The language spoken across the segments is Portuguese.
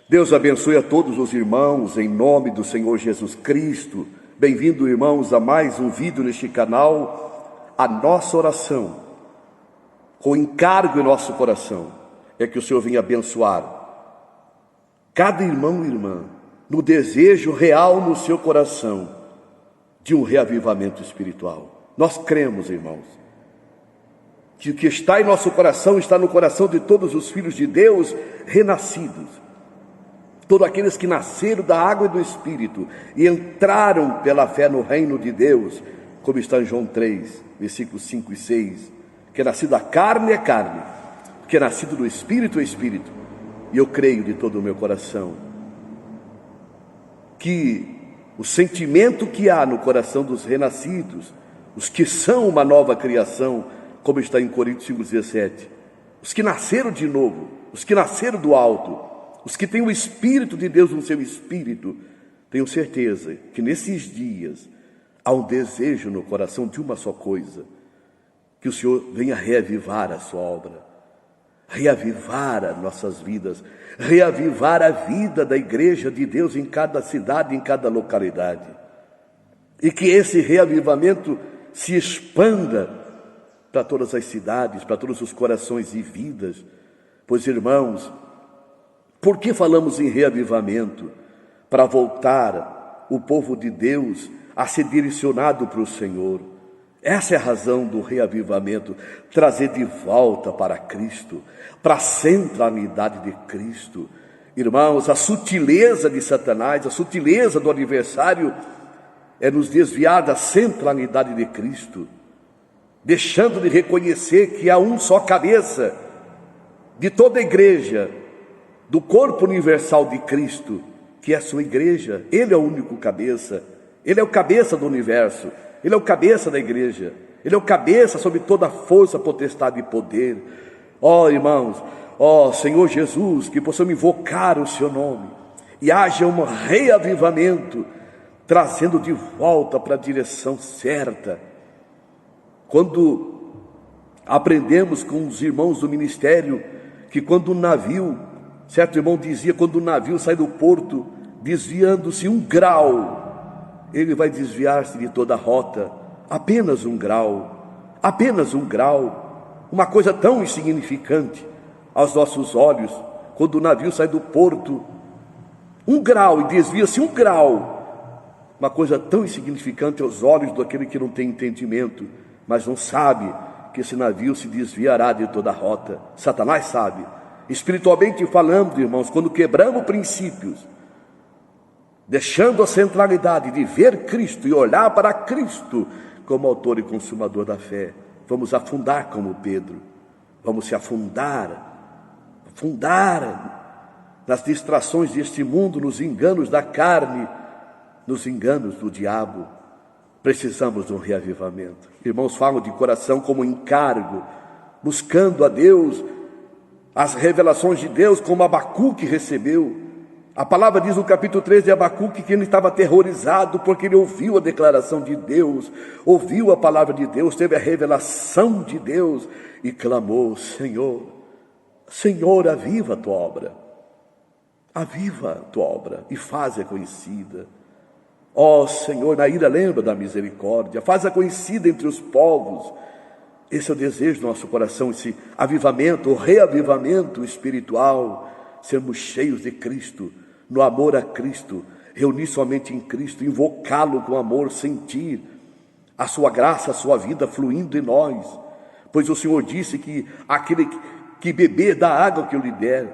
Deus abençoe a todos os irmãos, em nome do Senhor Jesus Cristo. Bem-vindo, irmãos, a mais um vídeo neste canal. A nossa oração, com encargo em nosso coração, é que o Senhor venha abençoar cada irmão e irmã, no desejo real no seu coração, de um reavivamento espiritual. Nós cremos, irmãos, que o que está em nosso coração está no coração de todos os filhos de Deus renascidos. Todos aqueles que nasceram da água e do Espírito e entraram pela fé no reino de Deus, como está em João 3, versículos 5 e 6, que é nascido da carne é carne, que é nascido do Espírito é Espírito. E eu creio de todo o meu coração que o sentimento que há no coração dos renascidos, os que são uma nova criação, como está em Coríntios 5,17, os que nasceram de novo, os que nasceram do alto, os que têm o Espírito de Deus no seu espírito, tenho certeza que nesses dias há um desejo no coração de uma só coisa: que o Senhor venha reavivar a sua obra, reavivar as nossas vidas, reavivar a vida da igreja de Deus em cada cidade, em cada localidade. E que esse reavivamento se expanda para todas as cidades, para todos os corações e vidas. Pois, irmãos, por que falamos em reavivamento? Para voltar o povo de Deus a ser direcionado para o Senhor. Essa é a razão do reavivamento: trazer de volta para Cristo, para a centralidade de Cristo. Irmãos, a sutileza de Satanás, a sutileza do adversário é nos desviar da centralidade de Cristo, deixando de reconhecer que há um só cabeça de toda a igreja, do corpo universal de Cristo, que é a sua igreja. Ele é o único cabeça, Ele é o cabeça do universo, Ele é o cabeça da igreja, Ele é o cabeça sobre toda a força, potestade e poder. Ó irmãos, ó Senhor Jesus, que possamos invocar o seu nome e haja um reavivamento, trazendo de volta para a direção certa. Quando aprendemos com os irmãos do ministério que quando um navio, certo irmão dizia, quando o navio sai do porto, desviando-se 1 grau, ele vai desviar-se de toda a rota, apenas 1 grau, apenas 1 grau, uma coisa tão insignificante aos nossos olhos. Quando o navio sai do porto 1 grau e desvia-se 1 grau, uma coisa tão insignificante aos olhos daquele que não tem entendimento, mas não sabe que esse navio se desviará de toda a rota. Satanás sabe. Espiritualmente falando, irmãos, quando quebramos princípios, deixando a centralidade de ver Cristo e olhar para Cristo como autor e consumador da fé, vamos afundar como Pedro, vamos se afundar nas distrações deste mundo, nos enganos da carne, nos enganos do diabo. Precisamos de um reavivamento. Irmãos, falo de coração como encargo, buscando a Deus, as revelações de Deus, como Abacuque recebeu. A palavra diz no capítulo 3 de Abacuque que ele estava aterrorizado porque ele ouviu a declaração de Deus, ouviu a palavra de Deus, teve a revelação de Deus e clamou: Senhor, Senhor, aviva a tua obra, aviva a tua obra e faz-a conhecida. Ó Senhor, na ira lembra da misericórdia, faz-a conhecida entre os povos. Esse é o desejo do nosso coração, esse avivamento, o reavivamento espiritual, sermos cheios de Cristo, no amor a Cristo, reunir somente em Cristo, invocá-lo com amor, sentir a sua graça, a sua vida fluindo em nós. Pois o Senhor disse que aquele que beber da água que eu lhe der,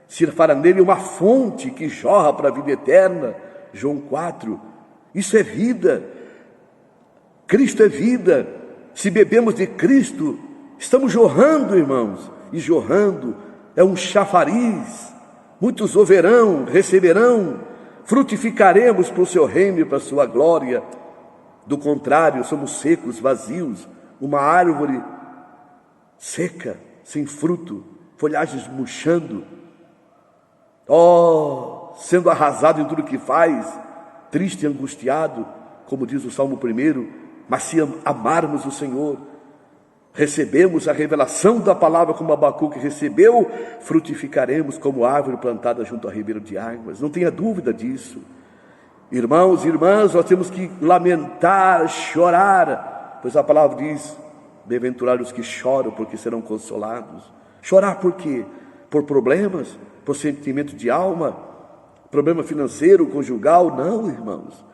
se fará nele uma fonte que jorra para a vida eterna. João 4, isso é vida, Cristo é vida. Se bebemos de Cristo, estamos jorrando, irmãos, e jorrando é um chafariz. Muitos ouvirão, receberão, frutificaremos para o seu reino e para a sua glória. Do contrário, somos secos, vazios, uma árvore seca, sem fruto, folhagens murchando, sendo arrasado em tudo que faz, triste e angustiado, como diz o Salmo 1. Mas se amarmos o Senhor, recebemos a revelação da palavra como Abacuque recebeu, frutificaremos como árvore plantada junto ao ribeiro de águas. Não tenha dúvida disso. Irmãos e irmãs, nós temos que lamentar, chorar, pois a palavra diz: bem-aventurados os que choram, porque serão consolados. Chorar por quê? Por problemas? Por sentimento de alma? Problema financeiro, conjugal? Não, irmãos.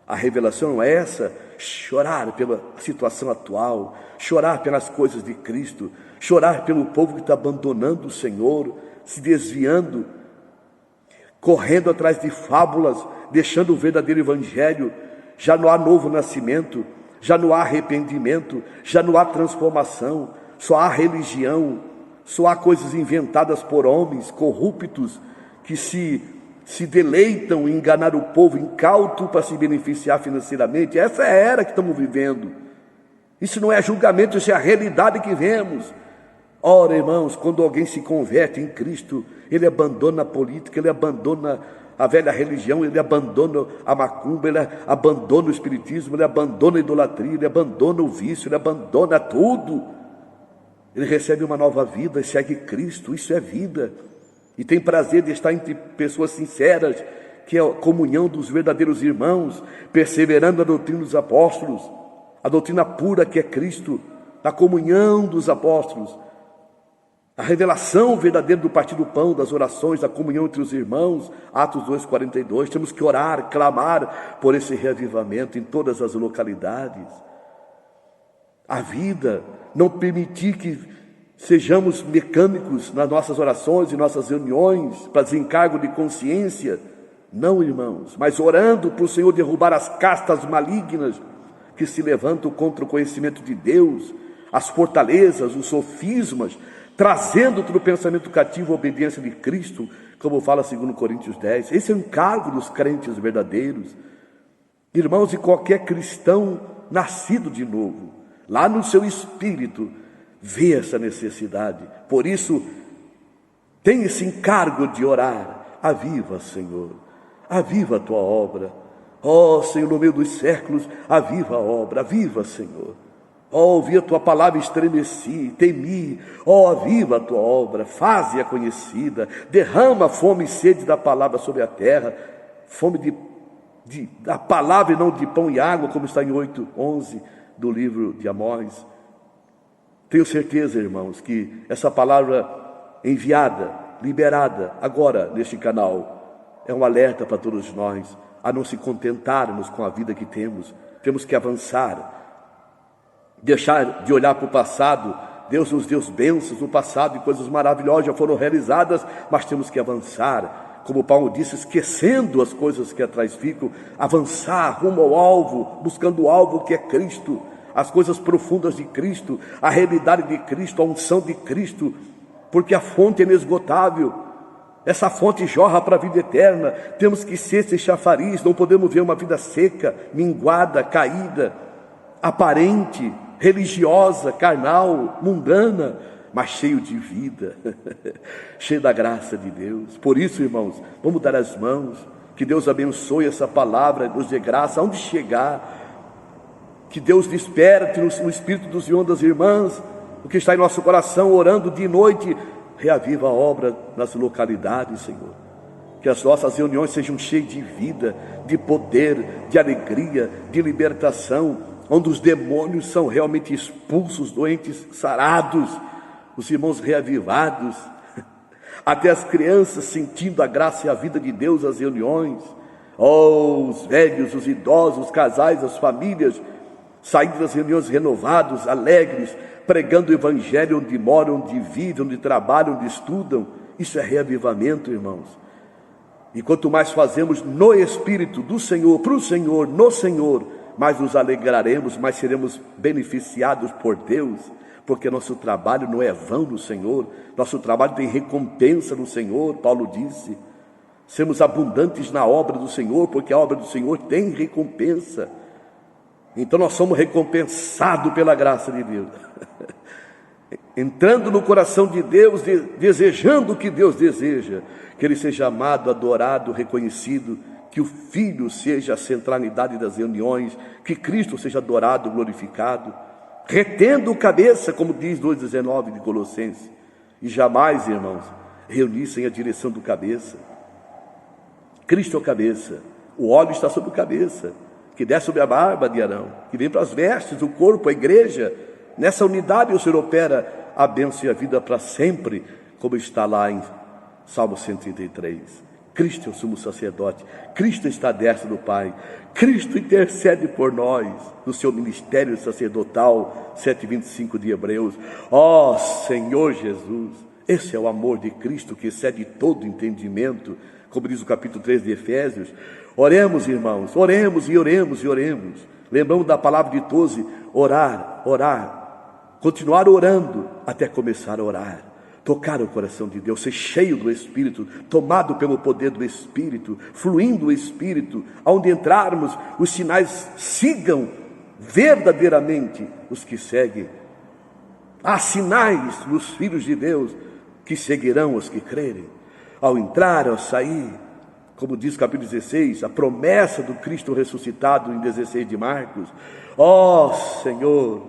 A revelação é essa: chorar pela situação atual, chorar pelas coisas de Cristo, chorar pelo povo que está abandonando o Senhor, se desviando, correndo atrás de fábulas, deixando o verdadeiro evangelho. Já não há novo nascimento, já não há arrependimento, já não há transformação, só há religião, só há coisas inventadas por homens corruptos que se deleitam em enganar o povo incauto para se beneficiar financeiramente. Essa é a era que estamos vivendo. Isso não é julgamento, isso é a realidade que vemos. Ora, irmãos, quando alguém se converte em Cristo, ele abandona a política, ele abandona a velha religião, ele abandona a macumba, ele abandona o espiritismo, ele abandona a idolatria, ele abandona o vício, ele abandona tudo. Ele recebe uma nova vida e segue Cristo. Isso é vida. E tem prazer de estar entre pessoas sinceras, que é a comunhão dos verdadeiros irmãos, perseverando na doutrina dos apóstolos, a doutrina pura que é Cristo, a comunhão dos apóstolos, a revelação verdadeira do partir do pão, das orações, da comunhão entre os irmãos. Atos 2:42. Temos que orar, clamar por esse reavivamento em todas as localidades. A vida, não permitir que sejamos mecânicos nas nossas orações e nossas reuniões, para desencargo de consciência. Não, irmãos, mas orando para o Senhor derrubar as castas malignas que se levantam contra o conhecimento de Deus, as fortalezas, os sofismas, trazendo todo o pensamento cativo à obediência de Cristo, como fala 2 Coríntios 10. Esse é o encargo dos crentes verdadeiros. Irmãos, e qualquer cristão nascido de novo, lá no seu espírito, vê essa necessidade. Por isso, tem esse encargo de orar. Aviva, Senhor, aviva a tua obra. Ó Senhor, no meio dos séculos, aviva a obra, aviva, Senhor. Ó, ouvi a tua palavra, estremeci, temi. Ó, aviva a tua obra, faze-a conhecida, derrama fome e sede da palavra sobre a terra, fome da palavra e não de pão e água, como está em 8:11 do livro de Amós. Tenho certeza, irmãos, que essa palavra enviada, liberada agora neste canal, é um alerta para todos nós, a não se contentarmos com a vida que temos. Temos que avançar, deixar de olhar para o passado. Deus nos deu bênçãos no passado e coisas maravilhosas já foram realizadas, mas temos que avançar, como Paulo disse, esquecendo as coisas que atrás ficam, avançar rumo ao alvo, buscando o alvo que é Cristo, as coisas profundas de Cristo, a realidade de Cristo, a unção de Cristo, porque a fonte é inesgotável, essa fonte jorra para a vida eterna. Temos que ser esse chafariz, não podemos ver uma vida seca, minguada, caída, aparente, religiosa, carnal, mundana, mas cheio de vida, cheio da graça de Deus. Por isso, irmãos, vamos dar as mãos, que Deus abençoe essa palavra, nos dê graça, aonde chegar, que Deus desperte no espírito dos irmãos e das irmãs, o que está em nosso coração, orando dia e noite. Reaviva a obra nas localidades, Senhor. Que as nossas reuniões sejam cheias de vida, de poder, de alegria, de libertação, onde os demônios são realmente expulsos, doentes sarados, os irmãos reavivados, até as crianças sentindo a graça e a vida de Deus nas reuniões. Oh, os velhos, os idosos, os casais, as famílias, saindo das reuniões renovados, alegres, pregando o evangelho onde moram, onde vivem, onde trabalham, onde estudam. Isso é reavivamento, irmãos. E quanto mais fazemos no Espírito do Senhor, para o Senhor, no Senhor, mais nos alegraremos, mais seremos beneficiados por Deus, porque nosso trabalho não é vão no Senhor, nosso trabalho tem recompensa no Senhor. Paulo disse, sermos abundantes na obra do Senhor, porque a obra do Senhor tem recompensa. Então nós somos recompensados pela graça de Deus, entrando no coração de Deus, desejando o que Deus deseja, que Ele seja amado, adorado, reconhecido, que o Filho seja a centralidade das reuniões, que Cristo seja adorado, glorificado. retendo o cabeça, como diz 2,19 de Colossenses, e jamais, irmãos, reunissem a direção do cabeça. Cristo é o cabeça, o óleo está sobre o cabeça, que desce sobre a barba de Arão, que vem para as vestes, o corpo, a igreja. Nessa unidade o Senhor opera a bênção e a vida para sempre, como está lá em Salmo 133. Cristo é o sumo sacerdote, Cristo está à destra do Pai, Cristo intercede por nós no seu ministério sacerdotal, 7,25 de Hebreus. Ó Senhor Jesus, esse é o amor de Cristo que excede todo entendimento, como diz o capítulo 3 de Efésios. Oremos, irmãos, oremos e oremos e oremos. Lembramos da palavra de Tose, orar, orar, continuar orando até começar a orar. Tocar o coração de Deus, ser cheio do Espírito, tomado pelo poder do Espírito, fluindo o Espírito, aonde entrarmos, os sinais sigam verdadeiramente os que seguem. Há sinais nos filhos de Deus que seguirão os que crerem. Ao entrar, ao sair, como diz o capítulo 16, a promessa do Cristo ressuscitado em 16 de Marcos. Ó Senhor,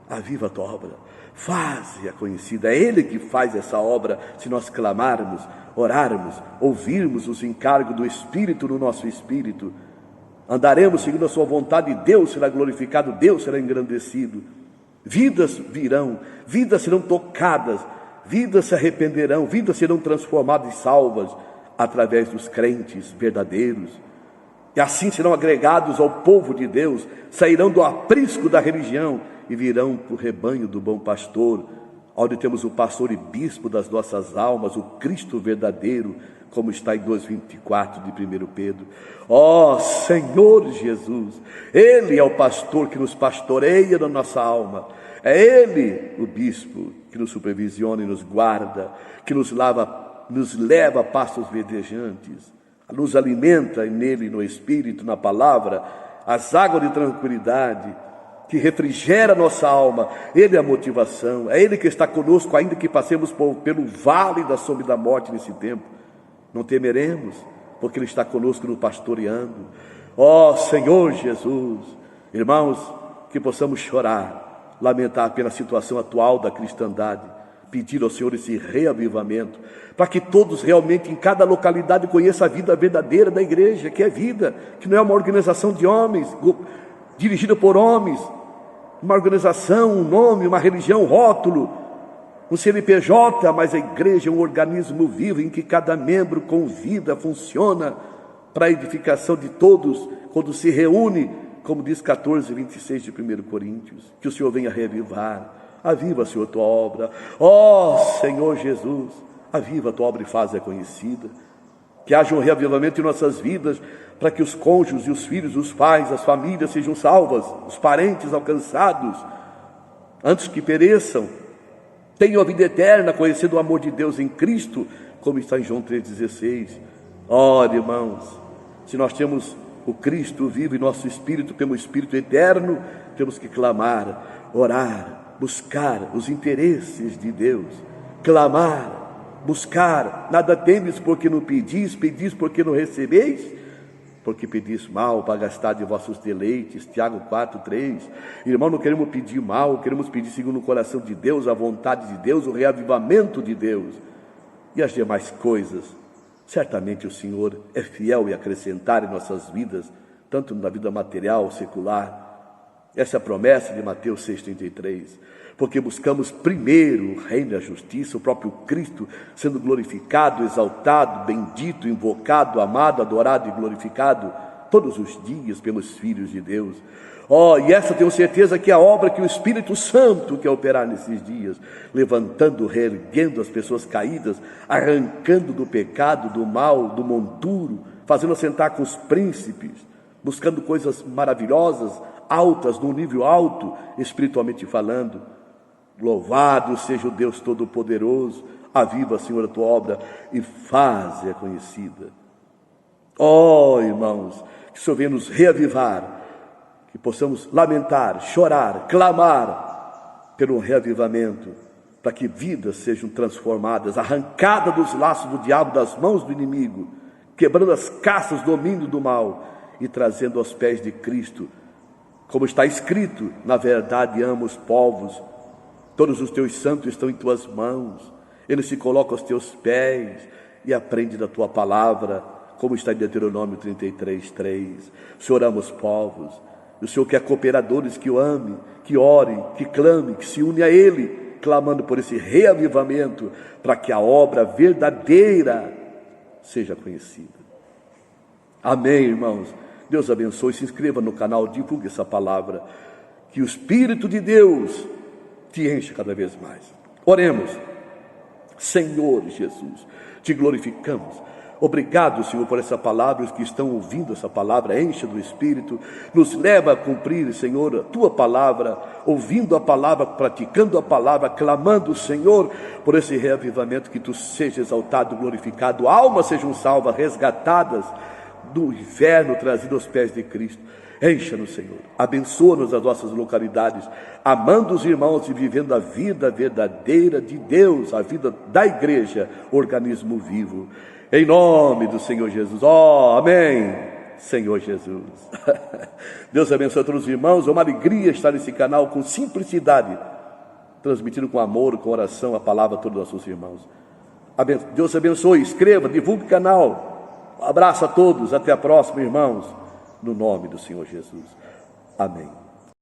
aviva a tua obra. Faze-a conhecida, é Ele que faz essa obra, se nós clamarmos, orarmos, ouvirmos os encargos do Espírito no nosso espírito. Andaremos seguindo a sua vontade, Deus será glorificado, Deus será engrandecido. Vidas virão, vidas serão tocadas, vidas se arrependerão, vidas serão transformadas e salvas através dos crentes verdadeiros. E assim serão agregados ao povo de Deus, sairão do aprisco da religião e virão para o rebanho do bom pastor, onde temos o pastor e bispo das nossas almas, o Cristo verdadeiro, como está em 2,24 de 1 Pedro. Ó Senhor Jesus, Ele é o pastor que nos pastoreia na nossa alma, é Ele o bispo que nos supervisiona e nos guarda, que nos leva a pastos verdejantes, nos alimenta nele, no Espírito, na palavra, as águas de tranquilidade, que refrigera a nossa alma. Ele é a motivação, é Ele que está conosco, ainda que passemos pelo vale da sombra e da morte nesse tempo. Não temeremos, porque Ele está conosco nos pastoreando. Ó Senhor Jesus, irmãos, que possamos chorar, lamentar pela situação atual da cristandade, pedir ao Senhor esse reavivamento, para que todos realmente em cada localidade conheçam a vida verdadeira da igreja, que é vida, que não é uma organização de homens, dirigida por homens, uma organização, um nome, uma religião, um rótulo, um CNPJ, mas a igreja é um organismo vivo em que cada membro com vida funciona para a edificação de todos, quando se reúne, como diz 14:26 de 1 Coríntios, que o Senhor venha reavivar. Aviva, Senhor, tua obra. Ó Senhor Jesus, aviva a tua obra e faz-a conhecida. Que haja um reavivamento em nossas vidas, para que os cônjuges e os filhos, os pais, as famílias sejam salvas, os parentes alcançados, antes que pereçam, tenham a vida eterna, conhecendo o amor de Deus em Cristo, como está em João 3,16. Ora, irmãos, se nós temos o Cristo vivo em nosso espírito, pelo Espírito eterno, temos que clamar, orar, buscar os interesses de Deus, clamar, buscar. Nada temes porque não pedis, pedis porque não recebeis, porque pedis mal para gastar de vossos deleites. Tiago 4:3. Irmão, não queremos pedir mal, queremos pedir segundo o coração de Deus, a vontade de Deus, o reavivamento de Deus. E as demais coisas, certamente o Senhor é fiel em acrescentar em nossas vidas, tanto na vida material, secular. Essa é a promessa de Mateus 6,33. Porque buscamos primeiro o reino e a justiça, o próprio Cristo sendo glorificado, exaltado, bendito, invocado, amado, adorado e glorificado todos os dias pelos filhos de Deus. E essa tenho certeza que é a obra que o Espírito Santo quer operar nesses dias, levantando, reerguendo as pessoas caídas, arrancando do pecado, do mal, do monturo, fazendo assentar com os príncipes, buscando coisas maravilhosas, altas, num nível alto, espiritualmente falando. Louvado seja o Deus Todo-Poderoso, aviva, Senhor, a tua obra e faz-a conhecida. Irmãos, que o Senhor venha nos reavivar, que possamos lamentar, chorar, clamar pelo reavivamento, para que vidas sejam transformadas, arrancadas dos laços do diabo, das mãos do inimigo, quebrando as caças do domínio do mal e trazendo aos pés de Cristo Como está escrito, na verdade ama os povos, todos os teus santos estão em tuas mãos, eles se colocam aos teus pés e aprende da tua palavra, como está em Deuteronômio 33:3. O Senhor ama os povos, e o Senhor quer cooperadores que o amem, que ore, que clame, que se une a Ele, clamando por esse reavivamento, para que a obra verdadeira seja conhecida. Amém, irmãos? Deus abençoe, se inscreva no canal, divulgue essa palavra, que o Espírito de Deus te encha cada vez mais. Oremos. Senhor Jesus, te glorificamos. Obrigado, Senhor, por essa palavra. Os que estão ouvindo essa palavra, encha do Espírito, nos leva a cumprir, Senhor, a tua palavra, ouvindo a palavra, praticando a palavra, clamando, Senhor, por esse reavivamento, que tu seja exaltado, glorificado, almas sejam salvas, resgatadas do inferno, trazidas aos pés de Cristo. Encha-nos, Senhor, abençoa-nos as nossas localidades, amando os irmãos e vivendo a vida verdadeira de Deus, a vida da igreja, organismo vivo. Em nome do Senhor Jesus. Amém, Senhor Jesus. Deus abençoe a todos os irmãos. É uma alegria estar nesse canal com simplicidade, transmitindo com amor, com oração a palavra a todos os nossos irmãos. Deus abençoe, inscreva, divulgue o canal. Um abraço a todos, até a próxima, irmãos, no nome do Senhor Jesus. Amém.